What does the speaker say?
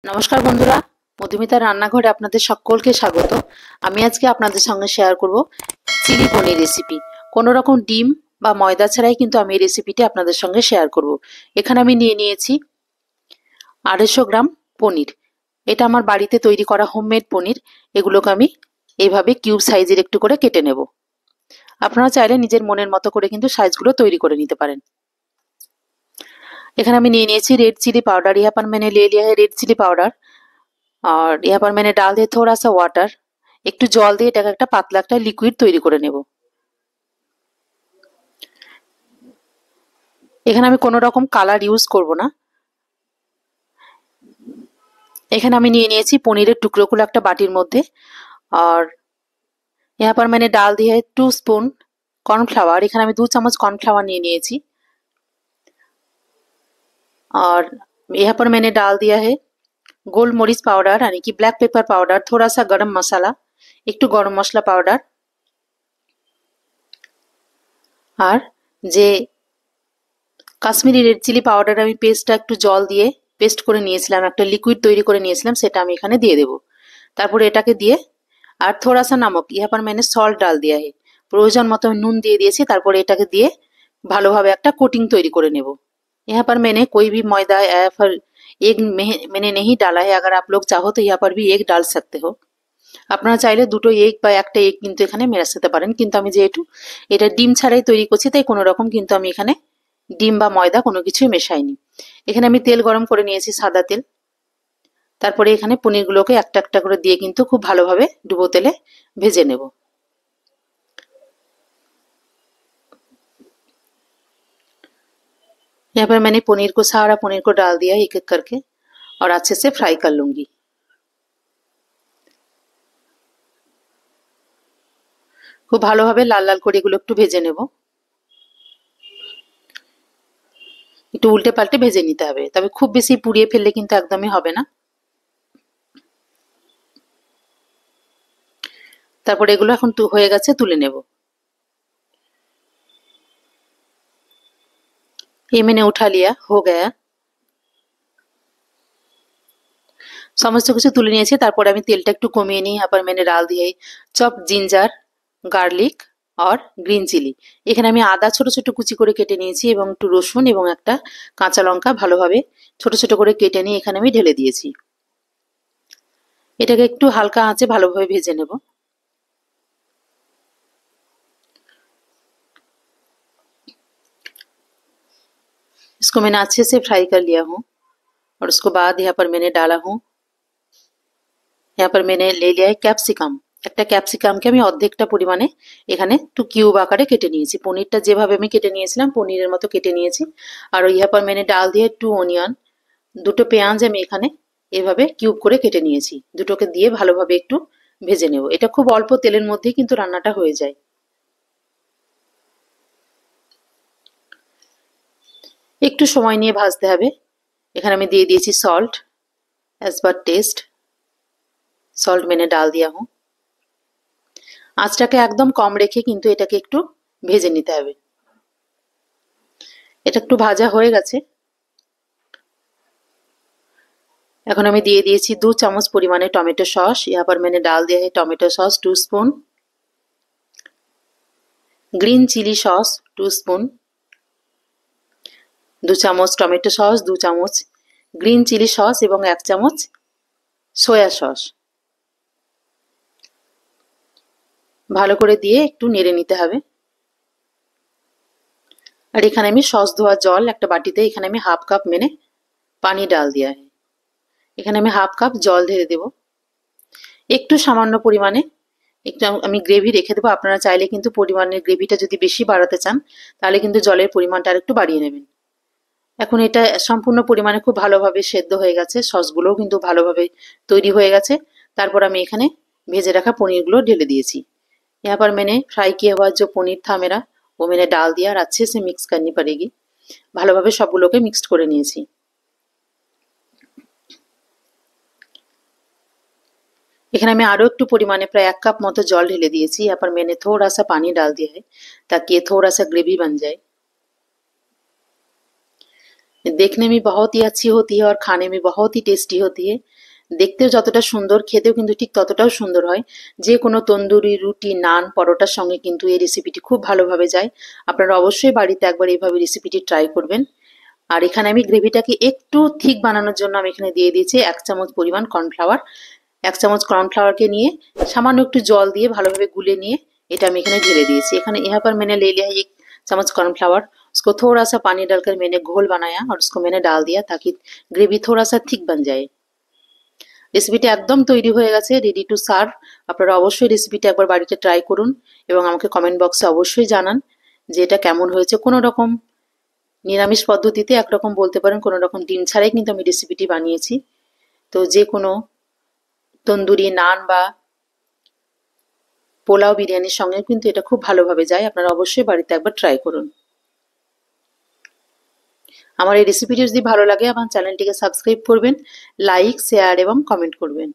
নমস্কার বন্ধুরা, মধুমিতার রান্নাঘরে আপনাদের সকলকে স্বাগত। আমি আজকে আপনাদের সঙ্গে শেয়ার করব চিলি পনির রেসিপি। কোনো রকম ডিম বা ময়দা ছাড়াই কিন্তু আমি এই রেসিপিটি আপনাদের সঙ্গে শেয়ার করব। এখানে আমি নিয়ে নিয়েছি 250 গ্রাম পনির। এটা আমার বাড়িতে তৈরি করা হোমমেড পনির। এগুলোকে আমি এইভাবে কিউব সাইজের একটু করে কেটে নেব। আপনারা চাইলে নিজের মনের মতো করে কিন্তু সাইজগুলো তৈরি করে নিতে পারেন। এখানে আমি নিয়ে নিয়েছি रेड चिली पाउडर। यहाँ पर मैंने ले लिया है रेड चिली पाउडर और यहाँ पर मैंने डाल दिया थोड़ा सा वाटर। একটু জল দিয়ে এটাকে একটা পাতলা একটা লিকুইড তৈরি করে নেব। এখানে আমি কোনো রকম কালার ইউজ করব না। এখানে আমি নিয়ে নিয়েছি পনিরের টুকরোগুলো একটা বাটির মধ্যে। আর यहाँ पर मैंने डाल दिया है 2 স্পুন কর্নফ্লাওয়ার। এখানে আমি 2 চামচ কর্নফ্লাওয়ার নিয়ে নিয়েছি। और यहाँ पर मैंने डाल दिया है গোলমরিচ পাউডার यानी कि ब्लैक पेपर पाउडर, थोड़ा सा गरम मसाला, একটু গরম মশলা পাউডার। আর যে কাশ্মীরি রেড চিলি পাউডার আমি পেস্টটা একটু জল দিয়ে পেস্ট করে নিয়েছিলাম, একটা লিকুইড তৈরি করে নিয়েছিলাম, সেটা আমি এখানে দিয়ে দেব। তারপরে এটাকে দিয়ে আর थोड़ा सा नमक, यहाँ पर मैंने सॉल्ट डाल दिया है। প্রয়োজন মতো আমি নুন দিয়ে দিয়েছি। তারপরে এটাকে দিয়ে ভালোভাবে একটা কোটিং তৈরি করে নেব। यहाँ पर मैंने कोई भी मैदा या फिर एग मैंने नहीं डाला है। अगर आप लोग चाहो तो यहाँ पर भी एग डाल सकते हो। আপনারা চাইলে দুটো এগ বা একটা এগ কিন্তু এখানে মেশাতে পারেন, কিন্তু আমি যেহেতু এটা ডিম ছাড়াই তৈরি করছি তাই কোনো রকম কিন্তু আমি এখানে ডিম বা ময়দা কোনো কিছুই মেশাইনি। এখানে আমি তেল গরম করে নিয়েছি, সাদা তেল। তারপরে এখানে পনিরগুলোকে একটা একটা করে দিয়ে কিন্তু খুব ভালোভাবে ডুবো তেলে ভেজে নেব। यहाँ पर मैंने पनीर को सारा पनीर को डाल दिया एक एक करके और अच्छे से फ्राई कर लूंगी। খুব ভালোভাবে লাল লাল করে এগুলো একটু ভেজে নেব। একটু উল্টে পাল্টে ভেজে নিতে হবে, তবে খুব বেশি পুড়িয়ে ফেললে কিন্তু একদমই হবে না। তারপর এগুলো এখন হয়ে গেছে, তুলে নেব। ये मैंने उठा लिया, हो गया। সমস্ত কিছু তুলে নিয়েছি। তারপরে আমি তেলটা একটু কমিয়ে নিই। यहाँ पर मैंने डाल दिया চপ জিঞ্জার, গার্লিক আর গ্রিন চিলি। এখানে আমি আদা ছোট ছোট কুচি করে কেটে নিয়েছি এবং একটু রসুন এবং একটা কাঁচা লঙ্কা ভালোভাবে ছোট ছোট করে কেটে নিয়ে এখানে আমি ঢেলে দিয়েছি। এটাকে একটু হালকা আঁচে ভালোভাবে ভেজে নেব। इसको मैंने अच्छे से फ्राई कर लिया हूँ और उसके बाद यहाँ पर मैंने डाला हूँ, यहाँ पर मैंने ले लिया है ক্যাপসিকাম। একটা ক্যাপসিকামকে আমি অর্ধেকটা পরিমাণে এখানে একটু কিউব আকারে কেটে নিয়েছি। পনিরটা যেভাবে আমি কেটে নিয়েছিলাম পনিরের মতো কেটে নিয়েছি। আর यहाँ पर मैंने डाल दिया 2 অনিয়ন। দুটো পেঁয়াজ আমি এখানে এভাবে কিউব করে কেটে নিয়েছি। দুটোকে দিয়ে ভালোভাবে একটু ভেজে নেব। এটা খুব অল্প তেলের মধ্যেই কিন্তু রান্নাটা হয়ে যায়। একটু সময় নিয়ে ভাজতে হবে। এখানে আমি দিয়ে দিয়েছি salt as per taste. Salt मैंने डाल दिया हूँ। আঁচটাকে একদম কম রেখে কিন্তু এটাকে একটু ভেজে নিতে হবে। এটা একটু ভাজা হয়ে গেছে। এখন আমি দিয়ে দিয়েছি 2 চামচ পরিমাণে টমেটো সস। यहाँ पर मैंने डाल दिया है tomato sauce 2 spoon, green chilli sauce 2 spoon, 2 চামচ টমেটো সস, 2 চামচ গ্রিন চিলি সস এবং 1 চামচ সয়া সস। ভালো করে দিয়ে একটু নেড়ে নিতে হবে। আর এখানে আমি সস ধোয়া জল একটা বাটিতে এখানে আমি হাফ কাপ মেনে পানি ডাল दिया है। এখানে আমি হাফ কাপ জল ঢেলে দেব। একটু সামান্য পরিমাণে একটু আমি গ্রেভি রেখে দেবো। আপনারা চাইলে কিন্তু পরিমাণের গ্রেভিটা যদি বেশি বাড়াতে চান তাহলে কিন্তু জলের পরিমাণটা আর একটু বাড়িয়ে নেবেন। এখন এটা সম্পূর্ণ পরিমাণে খুব ভালোভাবে সেদ্ধ হয়ে গেছে, সসগুলোও কিন্তু ভালোভাবে তৈরি হয়ে গেছে। তারপর আমি এখানে ভেজে রাখা পনিরগুলো ঢেলে দিয়েছি। यहाँ पर मैंने फ्राई किया हुआ जो पनीर था मेरा वो मैंने डाल दिया और अच्छे से मिक्स करनी पड़ेगी। ভালোভাবে সবগুলোকে মিক্সড করে নিয়েছি। এখানে আমি আরো একটু পরিমাণে প্রায় 1 কাপ মতো জল ঢেলে দিয়েছি। यहाँ पर मैंने थोड़ा सा पानी डाल दिया है ताकि ये थोड़ा सा ग्रेवी बन जाए। देखने में बहुत ही अच्छी होती है और खाने में बहुत ही टेस्टी होती है। দেখতেও যতটা সুন্দর, খেতেও কিন্তু ঠিক ততটাও সুন্দর হয়। যে কোনো তন্দুরি, রুটি, নান, পরোটার সঙ্গে কিন্তু এই রেসিপিটি খুব ভালোভাবে যায়। আপনারা অবশ্যই বাড়িতে একবার এইভাবে রেসিপিটি ট্রাই করবেন। আর এখানে আমি গ্রেভিটাকে একটু থিক বানানোর জন্য আমি এখানে দিয়ে দিয়েছি 1 চামচ পরিমাণ কর্নফ্লাওয়ার। 1 চামচ কর্নফ্লাওয়ারকে নিয়ে সামান্য একটু জল দিয়ে ভালোভাবে গুলে নিয়ে এটা আমি এখানে ঢেলে दिएছি। এখানে यहाँ पर मैंने ले लिया है 1 चम्मच कॉर्नफ्लावर। उसको थोड़ा सा पानी डालकर मैंने घोल बनाया और उसको मैंने डाल दिया ताकि ग्रेवी थोड़ा सा थिक बन जाए। রেসিপিটা একদম তৈরি হয়ে গেছে, রেডি টু সার্ভ। আপনারা অবশ্যই রেসিপিটা একবার বাড়িতে ট্রাই করুন এবং আমাকে কমেন্ট বক্সে অবশ্যই জানান যে এটা কেমন হয়েছে। কোনো রকম নিরামিষ পদ্ধতিতে একরকম বলতে পারেন, কোনো রকম ডিম ছাড়াই কিন্তু আমি রেসিপিটি বানিয়েছি। তো যে কোনো তন্দুরি, নান বা পোলাও, বিরিয়ানির সঙ্গে কিন্তু এটা খুব ভালোভাবে যায়। আপনারা অবশ্যই বাড়িতে একবার ট্রাই করুন। আমার এই রেসিপিটি যদি ভালো লাগে আমার চ্যানেলটিকে সাবস্ক্রাইব করবেন, লাইক, শেয়ার এবং কমেন্ট করবেন।